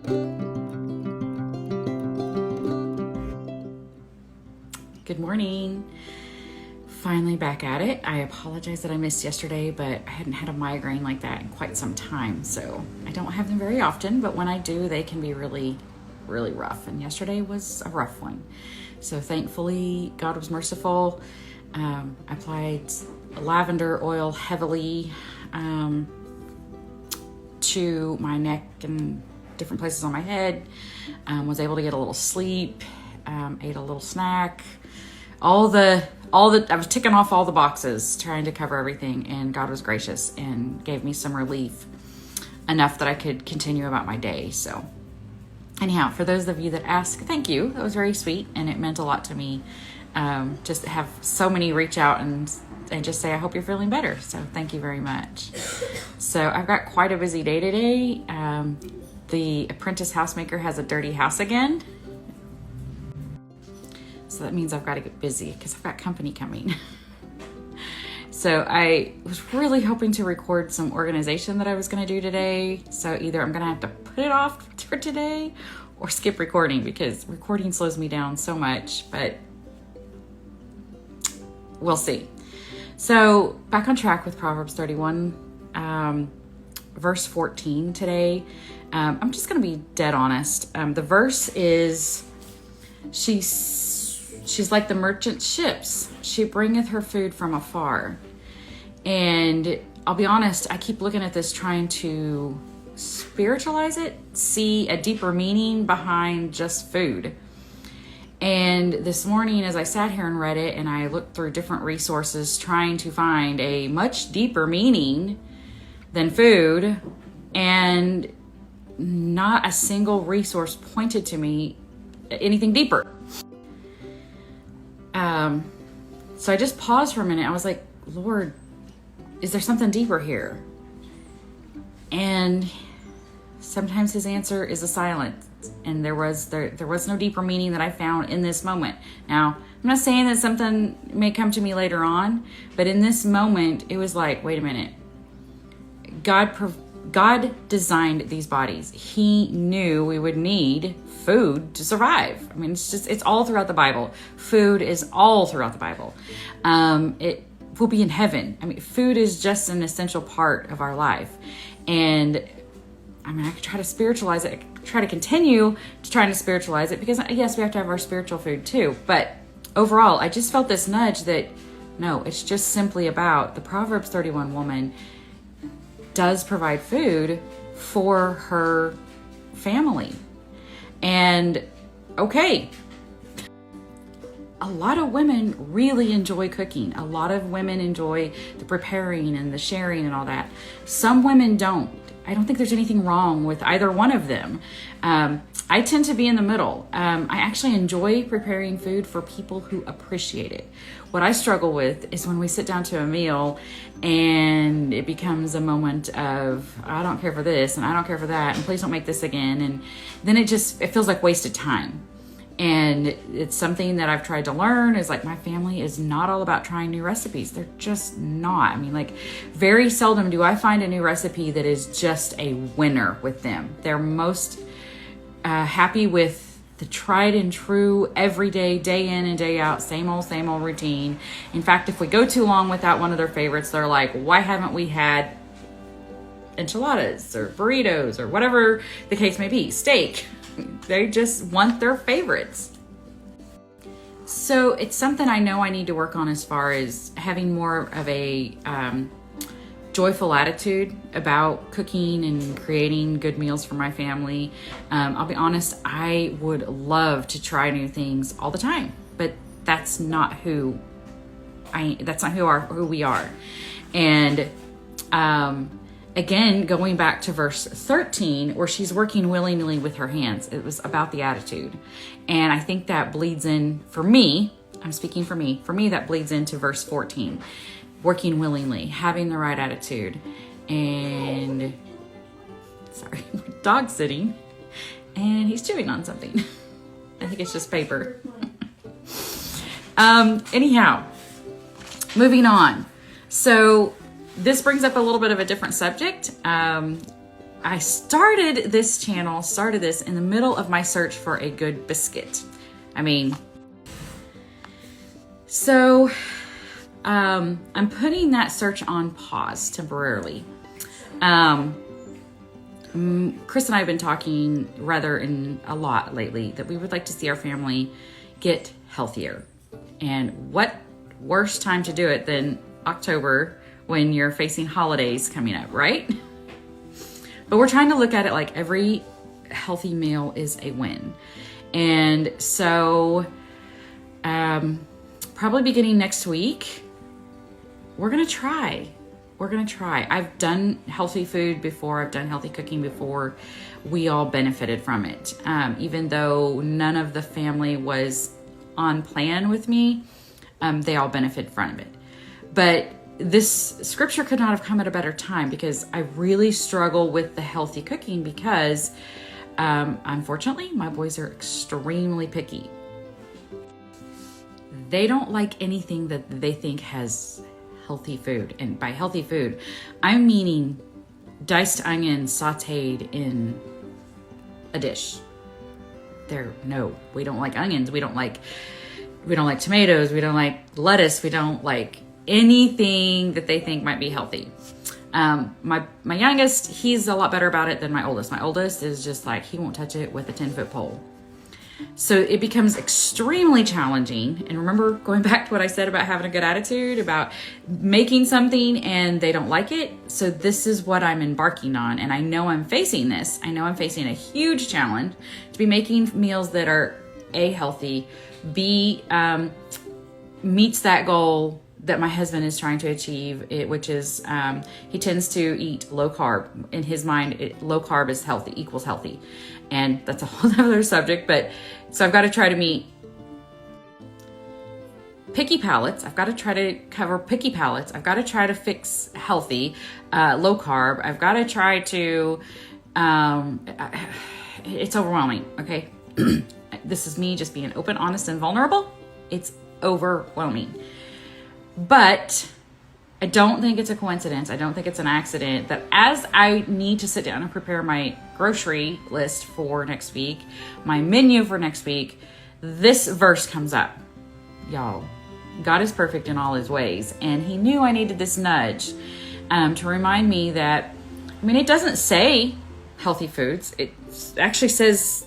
Good morning. Finally back at it. I apologize that I missed yesterday, but I hadn't had a migraine like that in quite some time. So I don't have them very often, but when I do, they can be really, really rough. And yesterday was a rough one. So thankfully, God was merciful. I applied lavender oil heavily to my neck and different places on my head. Was able to get a little sleep. Ate a little snack. I was ticking off all the boxes, trying to cover everything, and God was gracious and gave me some relief, enough that I could continue about my day. So anyhow, for those of you that ask, thank you. That was very sweet, and it meant a lot to me. Just to have so many reach out and just say, I hope you're feeling better. So thank you very much. So I've got quite a busy day today. The apprentice housemaker has a dirty house again. So that means I've got to get busy because I've got company coming. So I was really hoping to record some organization that I was going to do today. So either I'm going to have to put it off for today or skip recording because recording slows me down so much, but we'll see. So back on track with Proverbs 31, verse 14 today. I'm just going to be dead honest. The verse is, She's like the merchant ships. She bringeth her food from afar. And I'll be honest, I keep looking at this trying to spiritualize it, see a deeper meaning behind just food. And this morning, as I sat here and read it, and I looked through different resources trying to find a much deeper meaning than food, and not a single resource pointed to me anything deeper. So I just paused for a minute. I was like, Lord, is there something deeper here? And sometimes his answer is a silence. And there was no deeper meaning that I found in this moment. Now, I'm not saying that something may come to me later on, but in this moment, it was like, wait a minute. God designed these bodies. He knew we would need food to survive. I mean, it's all throughout the Bible. Food is all throughout the Bible. It will be in heaven. I mean, food is just an essential part of our life. And I mean, I could try to spiritualize it. I could try to continue to trying to spiritualize it because yes, we have to have our spiritual food too. But overall, I just felt this nudge that no, it's just simply about the Proverbs 31 woman does provide food for her family. And okay, a lot of women really enjoy cooking. A lot of women enjoy the preparing and the sharing and all that. Some women don't. I don't think there's anything wrong with either one of them. I tend to be in the middle. I actually enjoy preparing food for people who appreciate it. What I struggle with is when we sit down to a meal and it becomes a moment of, I don't care for this and I don't care for that and please don't make this again. And then it feels like wasted time. And it's something that I've tried to learn is like my family is not all about trying new recipes. They're just not. I mean, like very seldom do I find a new recipe that is just a winner with them. They're most happy with the tried and true everyday, day in and day out, same old routine. In fact, if we go too long without one of their favorites, they're like, why haven't we had enchiladas or burritos or whatever the case may be, steak? They just want their favorites. So it's something I know I need to work on as far as having more of a joyful attitude about cooking and creating good meals for my family. I'll be honest, I would love to try new things all the time, but that's not who we are. And again, going back to verse 13, where she's working willingly with her hands, it was about the attitude. And I think that bleeds in for me. I'm speaking for me. For me, that bleeds into verse 14. Working willingly, having the right attitude. And sorry, dog's sitting and he's chewing on something. I think it's just paper. Anyhow, moving on. So this brings up a little bit of a different subject. I started this in the middle of my search for a good biscuit. So I'm putting that search on pause temporarily. Chris and I have been talking a lot lately that we would like to see our family get healthier. And what worse time to do it than October when you're facing holidays coming up, right? But we're trying to look at it like every healthy meal is a win. And so probably beginning next week, we're going to try. I've done healthy food before. I've done healthy cooking before. We all benefited from it. Even though none of the family was on plan with me, they all benefited from it. But this scripture could not have come at a better time because I really struggle with the healthy cooking because, unfortunately, my boys are extremely picky. They don't like anything that they think has healthy food. And by healthy food, I'm meaning diced onions sauteed in a dish. We don't like onions. We don't like tomatoes. We don't like lettuce. We don't like anything that they think might be healthy. My youngest, he's a lot better about it than my oldest. My oldest is just like, he won't touch it with a 10-foot pole. So it becomes extremely challenging. And remember, going back to what I said about having a good attitude, about making something and they don't like it. So this is what I'm embarking on. And I know I'm facing this. I know I'm facing a huge challenge to be making meals that are A, healthy, B, meets that goal that my husband is trying to achieve, which is he tends to eat low carb. In his mind, low carb is healthy, equals healthy. And that's a whole other subject. But so I've got to try to meet picky palates. I've got to try to cover picky palates. I've got to try to fix healthy, low carb. I've got to try to, it's overwhelming. Okay. This is me just being open, honest, and vulnerable. It's overwhelming. But I don't think it's a coincidence. I don't think it's an accident that as I need to sit down and prepare my grocery list for next week, my menu for next week, this verse comes up. Y'all, God is perfect in all his ways. And he knew I needed this nudge to remind me that, it doesn't say healthy foods. It actually says,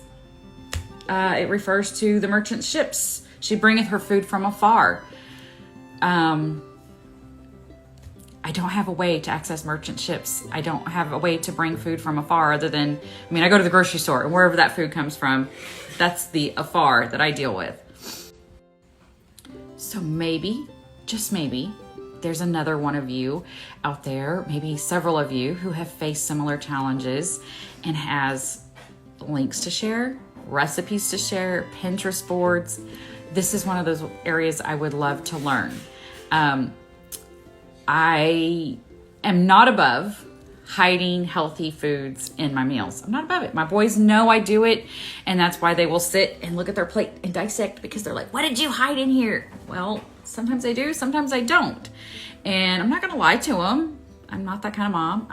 it refers to the merchant ships. She bringeth her food from afar. I don't have a way to access merchant ships. I don't have a way to bring food from afar other than, I go to the grocery store and wherever that food comes from, that's the afar that I deal with. So maybe, just maybe, there's another one of you out there, maybe several of you who have faced similar challenges and has links to share, recipes to share, Pinterest boards. This is one of those areas I would love to learn. I am not above hiding healthy foods in my meals. I'm not above it. My boys know I do it, and that's why they will sit and look at their plate and dissect because they're like, what did you hide in here? Well, sometimes I do, sometimes I don't. And I'm not going to lie to them. I'm not that kind of mom.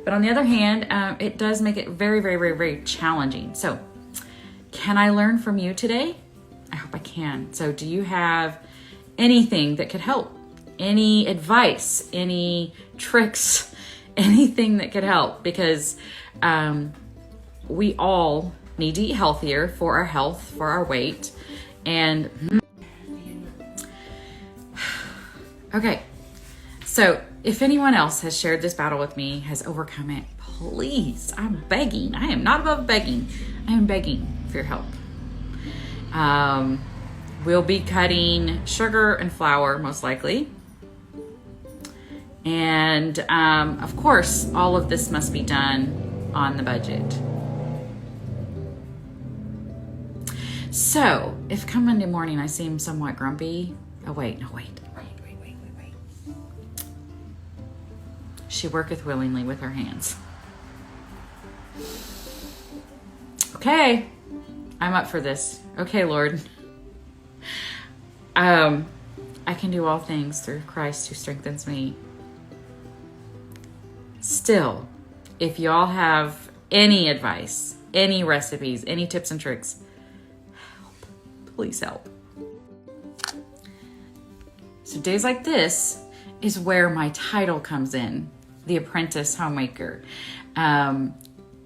But on the other hand, it does make it very, very, very, very challenging. So can I learn from you today? I hope I can. So do you have anything that could help? Any advice, any tricks, anything that could help? Because we all need to eat healthier for our health, for our weight. And okay, so if anyone else has shared this battle with me, has overcome it, please, I'm begging. I am not above begging. I am begging for your help. We'll be cutting sugar and flour, most likely. And, of course, all of this must be done on the budget. So, if come Monday morning I seem somewhat grumpy, wait. She worketh willingly with her hands. Okay, I'm up for this. Okay, Lord. I can do all things through Christ who strengthens me. Still, if y'all have any advice, any recipes, any tips and tricks, help. Please help. So days like this is where my title comes in, The Apprentice Homemaker.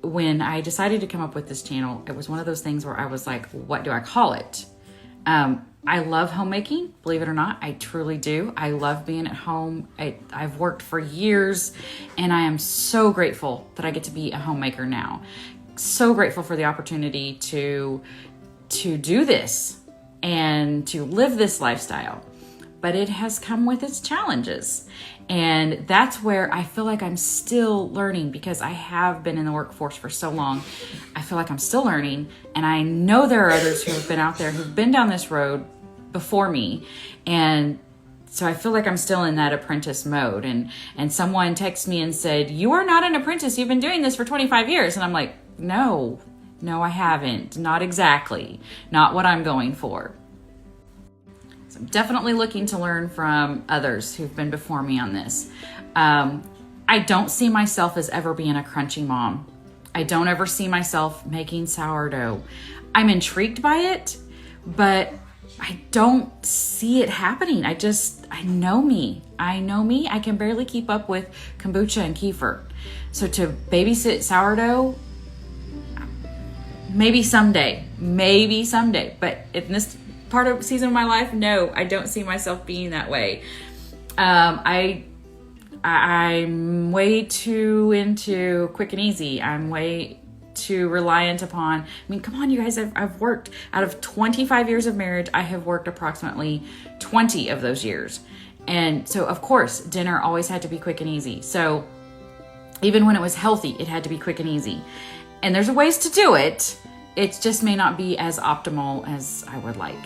When I decided to come up with this channel, it was one of those things where I was like, what do I call it? I love homemaking, believe it or not. I truly do. I love being at home. I've worked for years, and I am so grateful that I get to be a homemaker now. So grateful for the opportunity to do this and to live this lifestyle. But it has come with its challenges. And that's where I feel like I'm still learning, because I have been in the workforce for so long. I feel like I'm still learning. And I know there are others who have been out there who've been down this road before me. And so I feel like I'm still in that apprentice mode. And someone texted me and said, "You are not an apprentice. You've been doing this for 25 years. And I'm like, no, I haven't. Not exactly. Not what I'm going for. So I'm definitely looking to learn from others who've been before me on this. I don't see myself as ever being a crunchy mom. I don't ever see myself making sourdough. I'm intrigued by it, but I don't see it happening. I know me. I can barely keep up with kombucha and kefir. So to babysit sourdough, maybe someday. But in this part of season of my life, no, I don't see myself being that way. I'm way too into quick and easy. I'm way too reliant upon, come on, you guys, I've worked out of 25 years of marriage. I have worked approximately 20 of those years. And so of course, dinner always had to be quick and easy. So even when it was healthy, it had to be quick and easy. And there's ways to do it. It just may not be as optimal as I would like.